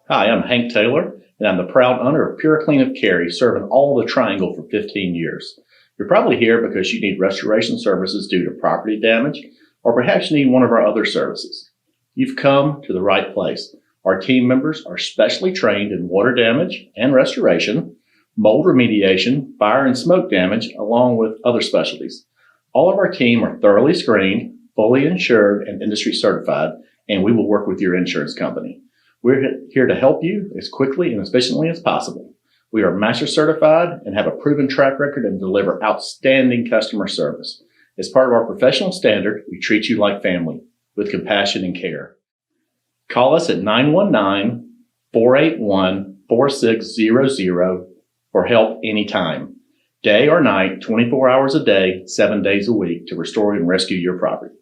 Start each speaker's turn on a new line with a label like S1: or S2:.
S1: Hi, I'm Hank Taylor, and I'm the proud owner of PuroClean of Cary, serving all the Triangle for 15 years. You're probably here because you need restoration services due to property damage, or perhaps you need one of our other services. You've come to the right place. Our team members are specially trained in water damage and restoration, mold remediation, fire and smoke damage, along with other specialties. All of our team are thoroughly screened, fully insured, and industry certified, and we will work with your insurance company. We're here to help you as quickly and efficiently as possible. We are master certified and have a proven track record and deliver outstanding customer service. As part of our professional standard, we treat you like family with compassion and care. Call us at 919-481-4600 for help anytime, day or night, 24 hours a day, 7 days a week to restore and rescue your property.